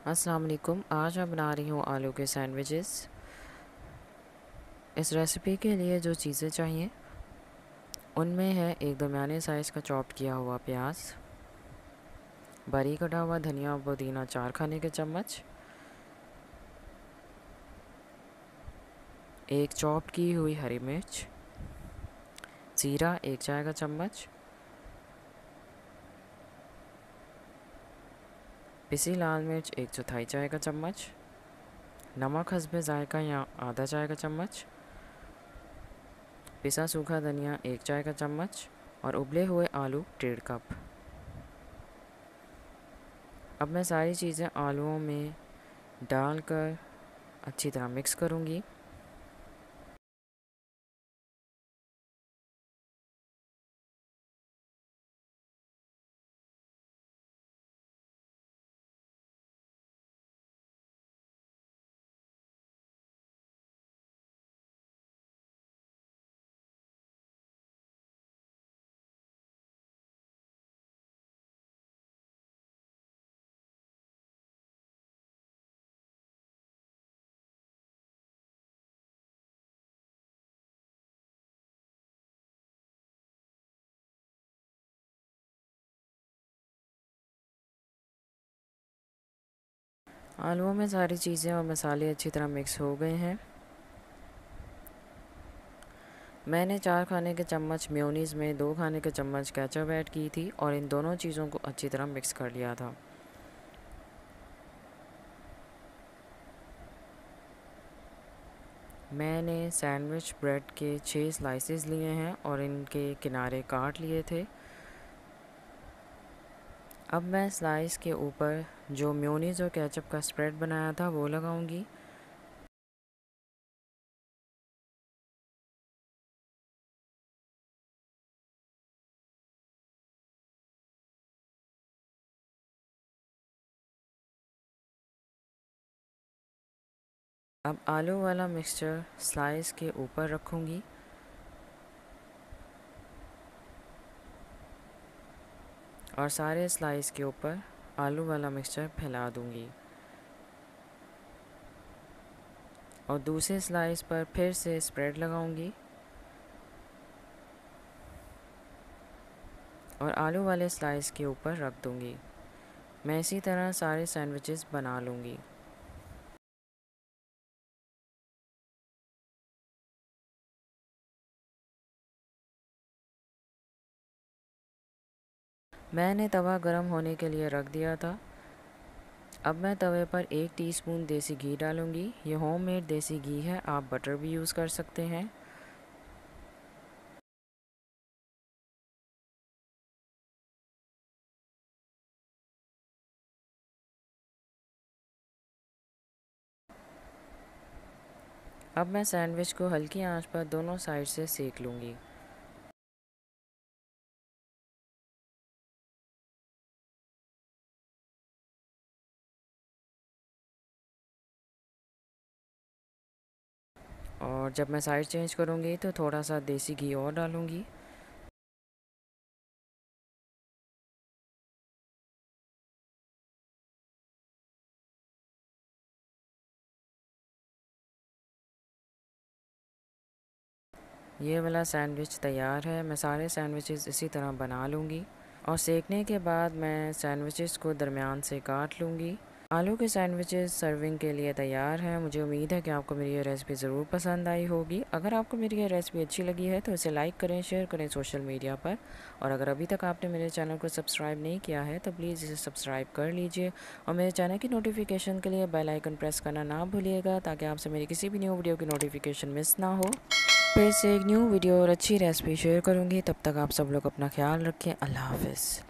अस्सलाम वालेकुम। आज मैं बना रही हूँ आलू के सैंडविचेस। इस रेसिपी के लिए जो चीज़ें चाहिए उनमें है एक दरमियाने साइज़ का चॉप किया हुआ प्याज, बारीक कटा हुआ धनिया और पुदीना 4 खाने के चम्मच, एक चॉप की हुई हरी मिर्च, जीरा 1 चाय का चम्मच, पिसी लाल मिर्च 1/4 चाय का चम्मच, नमक हस्बे जायका या आधा चाय का चम्मच, पिसा सूखा धनिया 1 चाय का चम्मच और उबले हुए आलू 1.5 कप। अब मैं सारी चीज़ें आलूओं में डालकर अच्छी तरह मिक्स करूँगी। आलूओं में सारी चीज़ें और मसाले अच्छी तरह मिक्स हो गए हैं। मैंने 4 खाने के चम्मच मेयोनीज़ में 2 खाने के चम्मच केचप ऐड की थी और इन दोनों चीज़ों को अच्छी तरह मिक्स कर लिया था। मैंने सैंडविच ब्रेड के 6 स्लाइसेस लिए हैं और इनके किनारे काट लिए थे। अब मैं स्लाइस के ऊपर जो मेयोनीज़ और केचप का स्प्रेड बनाया था वो लगाऊंगी। अब आलू वाला मिक्सचर स्लाइस के ऊपर रखूंगी और सारे स्लाइस के ऊपर आलू वाला मिक्सचर फैला दूंगी और दूसरे स्लाइस पर फिर से स्प्रेड लगाऊंगी और आलू वाले स्लाइस के ऊपर रख दूंगी। मैं इसी तरह सारे सैंडविचेस बना लूँगी। मैंने तवा गरम होने के लिए रख दिया था। अब मैं तवे पर 1 टीस्पून देसी घी डालूँगी। ये होममेड देसी घी है, आप बटर भी यूज़ कर सकते हैं। अब मैं सैंडविच को हल्की आंच पर दोनों साइड से सेक लूँगी। और जब मैं साइड चेंज करूँगी तो थोड़ा सा देसी घी और डालूँगी। ये वाला सैंडविच तैयार है। मैं सारे सैंडविचेस इसी तरह बना लूँगी और सेकने के बाद मैं सैंडविचेस को दरमियान से काट लूँगी। आलू के सैंडविचेस सर्विंग के लिए तैयार हैं। मुझे उम्मीद है कि आपको मेरी ये रेसिपी ज़रूर पसंद आई होगी। अगर आपको मेरी ये रेसिपी अच्छी लगी है तो इसे लाइक करें, शेयर करें सोशल मीडिया पर। और अगर अभी तक आपने मेरे चैनल को सब्सक्राइब नहीं किया है तो प्लीज़ इसे सब्सक्राइब कर लीजिए और मेरे चैनल की नोटिफिकेशन के लिए बेल आइकन प्रेस करना ना भूलिएगा ताकि आपसे मेरी किसी भी न्यू वीडियो की नोटिफिकेशन मिस ना हो। फिर से एक न्यू वीडियो और अच्छी रेसिपी शेयर करूँगी। तब तक आप सब लोग अपना ख्याल रखें। अल्लाह हाफ़िज़।